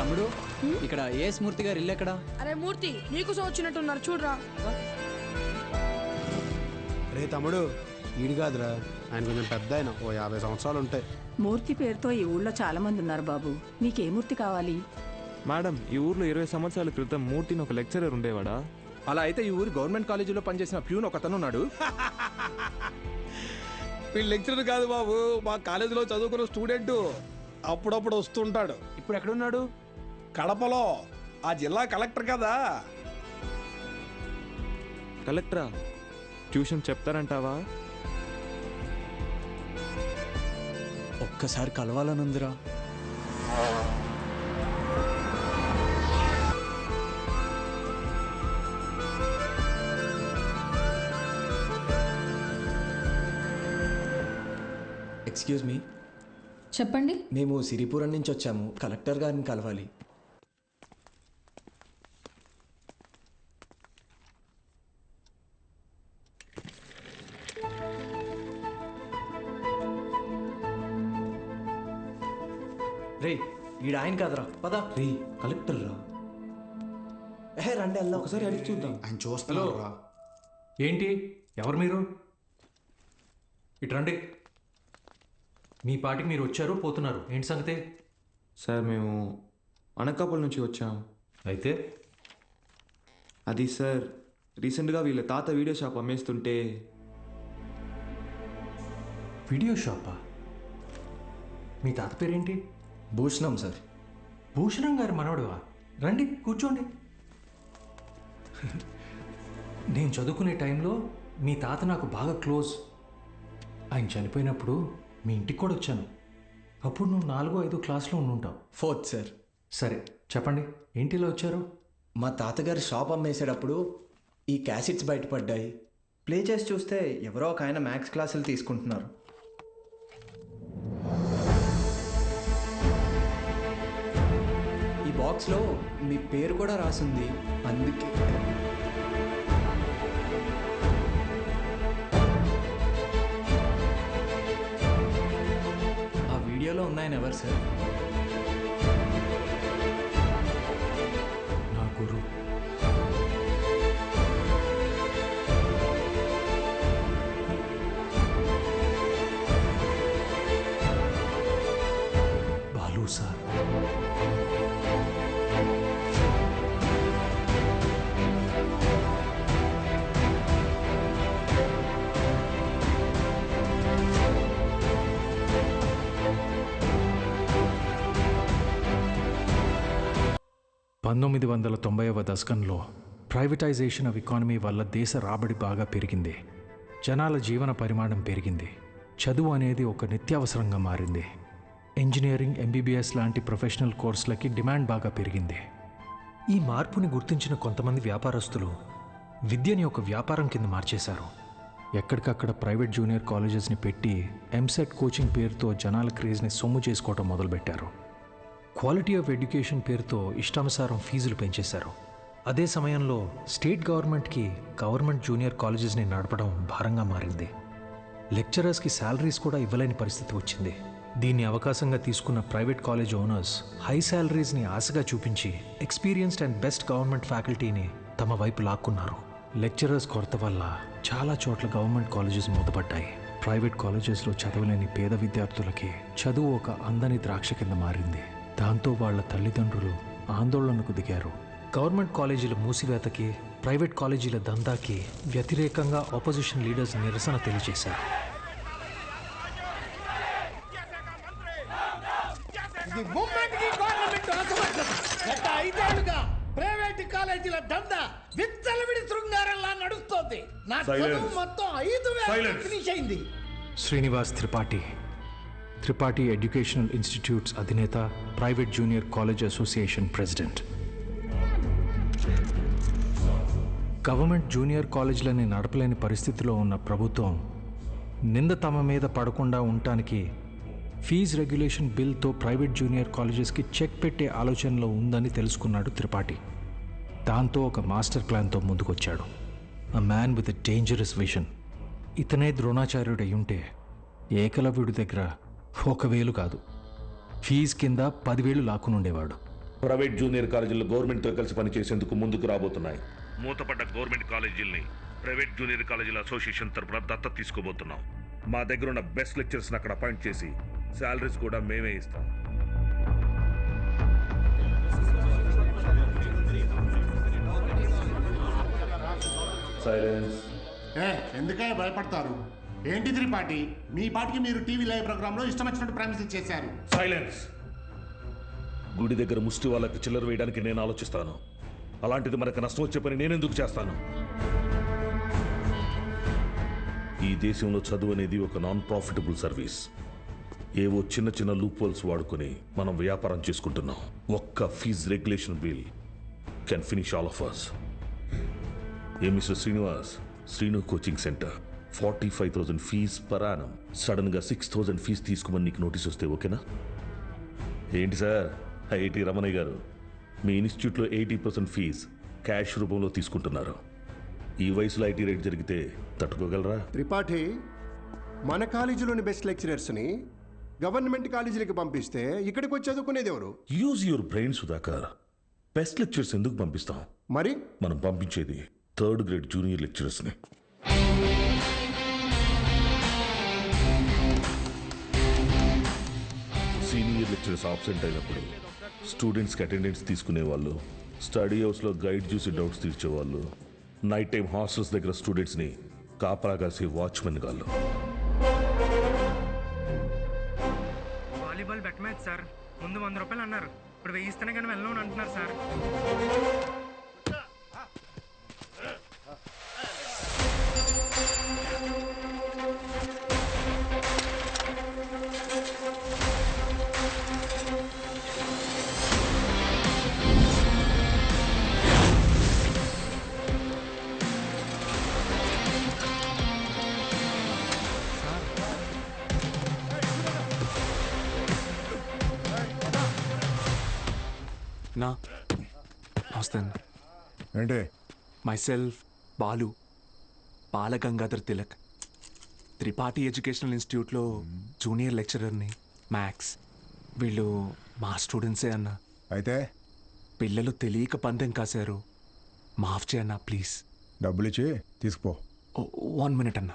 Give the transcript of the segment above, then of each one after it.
తమ్ముడు ఇక్కడ ఏఎస్ మూర్తి గారు ఇల్లు ఎక్కడ? అరే మూర్తి నీకోసం వచ్చినట్టున్నారు చూడరా. రే తమ్ముడు ఈడు కాదురా, ఆయన కొంచెం పెద్ద ఆయన, ఓ 50 సంవత్సరాలు ఉంటాయి. మూర్తి పేరుతో ఈ ఊళ్ళో చాలా మంది ఉన్నారు బాబు. నీకే మూర్తి కావాలి? మేడం, ఈ ఊర్లో 20 సంవత్సరాల క్రితం మూర్తిని ఒక లెక్చరర్ ఉండేవాడా? అలా అయితే ఈ ఊరు గవర్నమెంట్ కాలేజీలో పనిచేసిన ప్యూన్ ఒకతను ఉన్నాడు. వీళ్ళు లెక్చరర్ కాదు బాబు, మా కాలేజీలో చదువుకున్న స్టూడెంట్. అప్పుడప్పుడు వస్తుంటాడు. ఇప్పుడు ఎక్కడున్నాడు? కడపలో, ఆ జిల్లా కలెక్టర్ కదా. కలెక్టరా? ట్యూషన్ చెప్తారంటావా? ఒక్కసారి కలవాలనుందిరా. Excuse me. చెప్పండి. మేము సిరిపురం నుంచి వచ్చాము, కలెక్టర్ గారిని కలవాలి. రే ఈడ ఆయన కాదరా, పద. రే కలెక్టర్ రా. రండి అల్లా ఒకసారి అడిగి చూద్దాం. ఆయన చూస్తున్నాడు రా. ఏంటి, ఎవరు మీరు? ఇటు రండి. మీ పాటికి మీరు వచ్చారు పోతున్నారు, ఏంటి సంగతి? సార్ మేము అనకాపల్లి నుంచి వచ్చాము. అయితే అది సార్, రీసెంట్గా వీళ్ళ తాత వీడియో షాప్ అమ్మేస్తుంటే. వీడియో షాపా? మీ తాత పేరేంటి? భూషణం సార్. భూషణం గారు మనవడువా? రండి కూర్చోండి. నేను చదువుకునే టైంలో మీ తాత నాకు బాగా క్లోజ్. ఆయన చనిపోయినప్పుడు మీ ఇంటికి కూడా వచ్చాను. అప్పుడు నువ్వు 4వ 5వ క్లాస్లో ఉండుంటావు. 4th sir. సరే చెప్పండి, ఏంటి ఇలా వచ్చారు? మా తాతగారి షాప్ అమ్మేసేటప్పుడు ఈ క్యాసెట్స్ బయటపడ్డాయి. ప్లే చేసి చూస్తే ఎవరో ఒక ఆయన మ్యాథ్స్ క్లాసులు తీసుకుంటున్నారు. ఈ బాక్స్లో మీ పేరు కూడా రాసింది, అందుకే. ఆ వీడియోలో ఉన్నాయని ఎవరు సార్? నా గురువు. బాలు సార్. పంతొమ్మిది 1990వ దశకంలో ప్రైవేటైజేషన్ ఆఫ్ ఎకానమీ వల్ల దేశ రాబడి బాగా పెరిగింది. జనాల జీవన పరిమాణం పెరిగింది. చదువు అనేది ఒక నిత్యావసరంగా మారింది. ఇంజనీరింగ్, ఎంబీబీఎస్ లాంటి ప్రొఫెషనల్ కోర్సులకి డిమాండ్ బాగా పెరిగింది. ఈ మార్పుని గుర్తించిన కొంతమంది వ్యాపారస్తులు విద్యని ఒక వ్యాపారం కింద మార్చేశారు. ఎక్కడికక్కడ ప్రైవేట్ జూనియర్ కాలేజెస్ని పెట్టి ఎంసెట్ కోచింగ్ పేరుతో జనాల క్రేజ్ని సొమ్ము చేసుకోవటం మొదలుపెట్టారు. క్వాలిటీ ఆఫ్ ఎడ్యుకేషన్ పేరుతో ఇష్టానుసారం ఫీజులు పెంచేశారు. అదే సమయంలో స్టేట్ గవర్నమెంట్కి గవర్నమెంట్ జూనియర్ కాలేజెస్ని నడపడం భారంగా మారింది. లెక్చరర్స్కి శాలరీస్ కూడా ఇవ్వలేని పరిస్థితి వచ్చింది. దీన్ని అవకాశంగా తీసుకున్న ప్రైవేట్ కాలేజ్ ఓనర్స్ హై శాలరీస్ని ఆశగా చూపించి ఎక్స్పీరియన్స్డ్ అండ్ బెస్ట్ గవర్నమెంట్ ఫ్యాకల్టీని తమ వైపు లాక్కున్నారు. లెక్చరర్స్ కొరత వల్ల చాలా చోట్ల గవర్నమెంట్ కాలేజెస్ మూతపడ్డాయి. ప్రైవేట్ కాలేజెస్లో చదవలేని పేద విద్యార్థులకి చదువు ఒక అందని ద్రాక్ష కింద మారింది. దాంతో వాళ్ళ తల్లిదండ్రులు ఆందోళనకు దిగారు. గవర్నమెంట్ కాలేజీల మూసివేతకి, ప్రైవేట్ కాలేజీల దందాకి వ్యతిరేకంగా ఆపోజిషన్ లీడర్స్ నిరసన తెలియజేశారు. ప్రైవేట్ కాలేజీల దందా విచ్చలవిడి శృంగారంలా నడుస్తోంది. నా చదువు మొత్తం 5,000 ఫినిష్ అయింది. శ్రీనివాస్ త్రిపాఠి, త్రిపాఠి ఎడ్యుకేషనల్ ఇన్స్టిట్యూట్స్ అధినేత, private junior college association president. Government junior కాలేజీలని నడపలేని పరిస్థితిలో ఉన్న ప్రభుత్వం నింద తమ మీద పడకుండా ఉండటానికి ఫీజు రెగ్యులేషన్ బిల్తో ప్రైవేట్ జూనియర్ కాలేజెస్కి చెక్ పెట్టే ఆలోచనలో ఉందని తెలుసుకున్నాడు త్రిపాఠి. దాంతో ఒక మాస్టర్ ప్లాన్తో ముందుకొచ్చాడు. A man with a dangerous vision. ఇతనే ద్రోణాచార్యుడు అయ్యుంటే ఏకలవ్యుడి దగ్గర 1,000 కాదు, ఫీజు కింద 10,000 లాక్కునుండేవాడు. ప్రైవేట్ జూనియర్ కాలేజీలు గవర్నమెంట్తో కలిసి పనిచేసేందుకు ముందుకు రాబోతున్నాయి. మూతపడ్డ గవర్నమెంట్ కాలేజీల్ని ప్రైవేట్ జూనియర్ కాలేజీల అసోసియేషన్ తరపున దత్తత తీసుకోబోతున్నాం. మా దగ్గర ఉన్న బెస్ట్ లెక్చర్స్ని అక్కడ అపాయింట్ చేసి శాలరీస్ కూడా మేమే ఇస్తాం. సైలెన్స్. ఎందుకే భయపడతారు? ఏంటి త్రిపాఠి, మీ పాటికి మీరు టీవీ లైవ్ ప్రోగ్రాంలో ఇష్టం వచ్చినట్టు ప్రామిసులు చేశారు. సైలెన్స్. గుడి దగ్గర ముష్టి వాళ్ళకి చిల్లర వేయడానికి నేను ఆలోచిస్తాను. అలాంటిది మనకు నష్టం వచ్చే పని నేనెందుకు చేస్తాను? ఈ దేశంలో చదువు అనేది ఒక నాన్ ప్రాఫిటబుల్ సర్వీస్. ఏవో చిన్న చిన్న లూప్ హోల్స్ వాడుకొని మనం వ్యాపారం చేసుకుంటున్నాం. ఒక్క fees regulation bill can finish all of us. A mister Srinivas, Srinu coaching centre 45,000 fees per annum. సడన్గా 6,000 ఫీజ్ తీసుకోమని నీకు నోటీస్ వస్తే ఓకేనా? ఏంటి సార్, ఐఐటి రమణయ్య గారు, మీ ఇన్స్టిట్యూట్లో 80% ఫీజ్ క్యాష్ రూపంలో తీసుకుంటున్నారు. ఈ వయసులో ఐటీ రేట్ జరిగితే తట్టుకోగలరా? త్రిపాఠి, మన కాలేజీలోని బెస్ట్ లెక్చరర్స్ని గవర్నమెంట్ కాలేజీలకి పంపిస్తే ఇక్కడికి వచ్చి చదువుకునేది ఎవరు? Use your brain Sudhakar. Best lecturers ఎందుకు పంపిస్తాం? మరి మనం పంపించేది 3rd గ్రేడ్ జూనియర్ లెక్చరర్స్ని. సీనియర్ లెక్చరర్స్ ఆబ్సెంట్ అయినప్పుడు స్టూడెంట్స్కి అటెండెన్స్ తీసుకునే వాళ్ళు, స్టడీ హౌస్లో గైడ్ చూసి డౌట్స్ తీర్చేవాళ్ళు, నైట్ టైం హాస్టల్స్ దగ్గర స్టూడెంట్స్ని కాపలా కాసే వాచ్మెన్ గాళ్ళు. Volleyball bet match sir. ముందు 100 రూపాయలు అన్నారు, ఇప్పుడు 1000 ఇస్తేనే కానీ వెళ్ళను అంటున్నారు సార్. నా వస్తాను. ఏంటి? మైసెల్ఫ్ బాలు, బాలగంగాధర్ తిలక్, త్రిపాఠి ఎడ్యుకేషనల్ ఇన్స్టిట్యూట్లో జూనియర్ లెక్చరర్ని, మ్యాథ్స్. వీళ్ళు మా స్టూడెంట్సే అన్న. అయితే పిల్లలు తెలియక పందెం కాశారు, మాఫ్ చేయన్నా ప్లీజ్. డబ్బులు ఇచ్చి తీసుకుపో. 1 మినిట్ అన్న.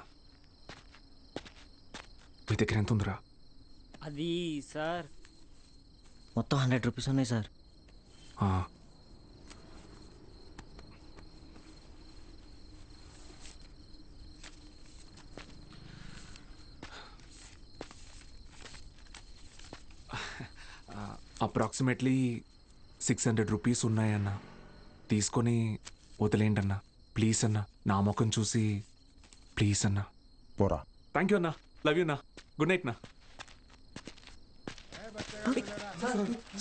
మీ దగ్గర ఎంత ఉందిరా? అది సార్ మొత్తం 100 రూపీస్ ఉన్నాయి సార్. అప్రాక్సిమేట్లీ 600 రూపీస్ ఉన్నాయన్న. తీసుకొని వదిలేండి అన్న ప్లీజ్ అన్న. నా ముఖం చూసి ప్లీజ్ అన్న. పోరా. థ్యాంక్ యూ అన్న. లవ్ యూ అన్న. గుడ్ నైట్ నా.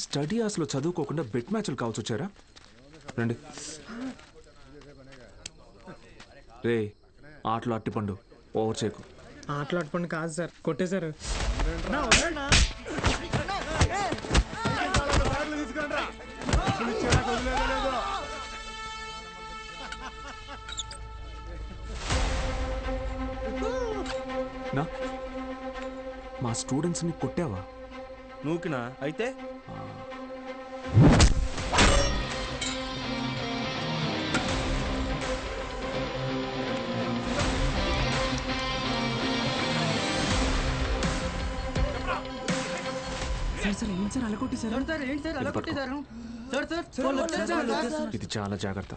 స్టడీ అవర్స్లో చదువుకోకుండా బెట్ మ్యాచ్లు కావాల్సి వచ్చారా? రండి. రే, ఆటలు అట్టిపండు, ఓవర్ చేయకు. ఆటలు అట్టుపండు కాదు సార్, కొట్టేశారు. నా మా స్టూడెంట్స్ని కొట్టావా? నూకినా అయితే ఇది చాలా జాగ్రత్త.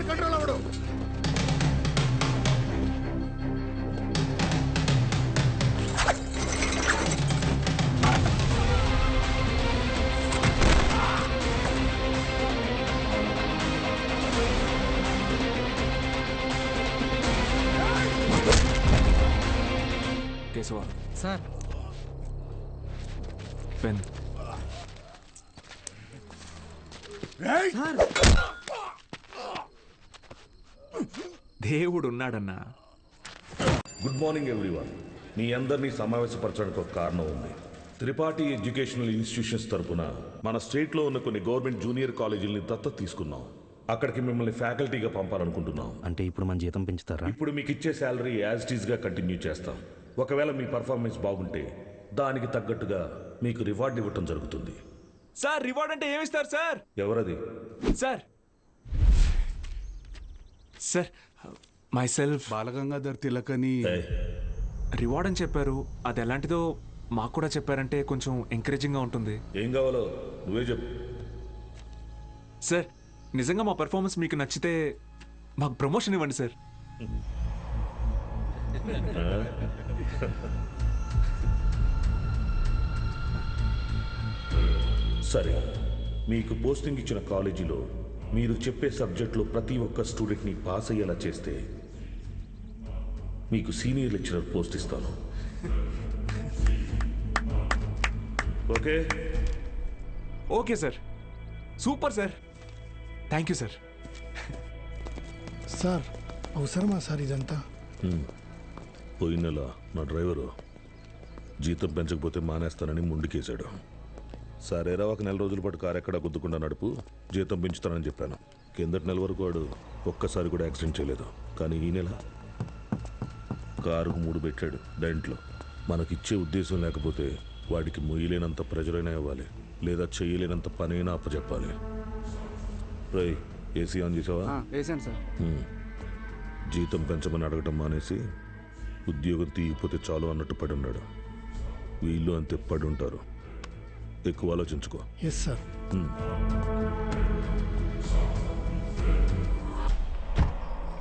వాడు కంట్రోల్ అవ్వడు. Keshava sir pen. దేవుడు ఉన్నాడన్నా. Good morning everyone. మీ అందరినీ సమావేశపరచడానికి ఒక కారణం ఉంది. త్రిపాఠి ఎడ్యుకేషనల్ ఇన్స్టిట్యూషన్స్ తరపున మన స్టేట్లో ఉన్న కొన్ని గవర్నమెంట్ జూనియర్ కాలేజీలని దత్తత తీసుకున్నాం. అక్కడికి మిమ్మల్ని ఫ్యాకల్టీగా పంపాలనుకుంటున్నాం. అంటే ఇప్పుడు మన జీతం పెంచుతారా? ఇప్పుడు మీకు ఇచ్చే శాలరీ యాజ్ ఇట్ ఈస్గా కంటిన్యూ చేస్తాం. ఒకవేళ మీ పర్ఫార్మెన్స్ బాగుంటే దానికి తగ్గట్టుగా మీకు రివార్డ్ ఇవ్వటం జరుగుతుంది. సార్ రివార్డ్ అంటే ఏమిస్తారు సార్? ఎవరది? Sir sir myself Balagangadhar Tilak అని రివార్డ్ అని చెప్పారు. అది ఎలాంటిదో మాకు కూడా చెప్పారంటే కొంచెం ఎంకరేజింగ్గా ఉంటుంది. ఏం కావాలో నువ్వే చెప్పు. సార్ నిజంగా మా పెర్ఫార్మెన్స్ మీకు నచ్చితే మాకు ప్రమోషన్ ఇవ్వండి సార్. సరే, మీకు పోస్టింగ్ ఇచ్చిన కాలేజీలో మీరు చెప్పే సబ్జెక్టులో ప్రతి ఒక్క స్టూడెంట్ని పాస్ అయ్యేలా చేస్తే మీకు సీనియర్ లెక్చరర్ పోస్ట్ ఇస్తాను. Okay? Okay sir. Super sir. Thank you sir. Sir అవసరమా సార్ ఇదంతా? పోయిన నెల నా డ్రైవరు జీతం పెంచకపోతే మానేస్తానని ముందుకేశాడు. సరేరా, ఒక నెల రోజుల పాటు కారు ఎక్కడా గుద్దుకుండా నడుపు, జీతం పెంచుతానని చెప్పాను. కిందటి నెల వరకు వాడు ఒక్కసారి కూడా యాక్సిడెంట్ చేయలేదు. కానీ ఈ నెల కారుకు 3 పెట్టాడు డెంట్లో. మనకిచ్చే ఉద్దేశం లేకపోతే వాడికి మొయ్యలేనంత ప్రెజరైనా ఇవ్వాలి, లేదా చేయలేనంత పనైనా అప్పచెప్పాలి. రై, ఏసీ ఆన్ చేసావా? వేసాను సార్. జీతం పెంచమని అడగటం మానేసి ఉద్యోగం తీయకపోతే చాలు అన్నట్టు పడి ఉన్నాడు. వీళ్ళు అంతే పడి ఉంటారు. ఎక్కువ ఆలోచించుకో. Yes sir.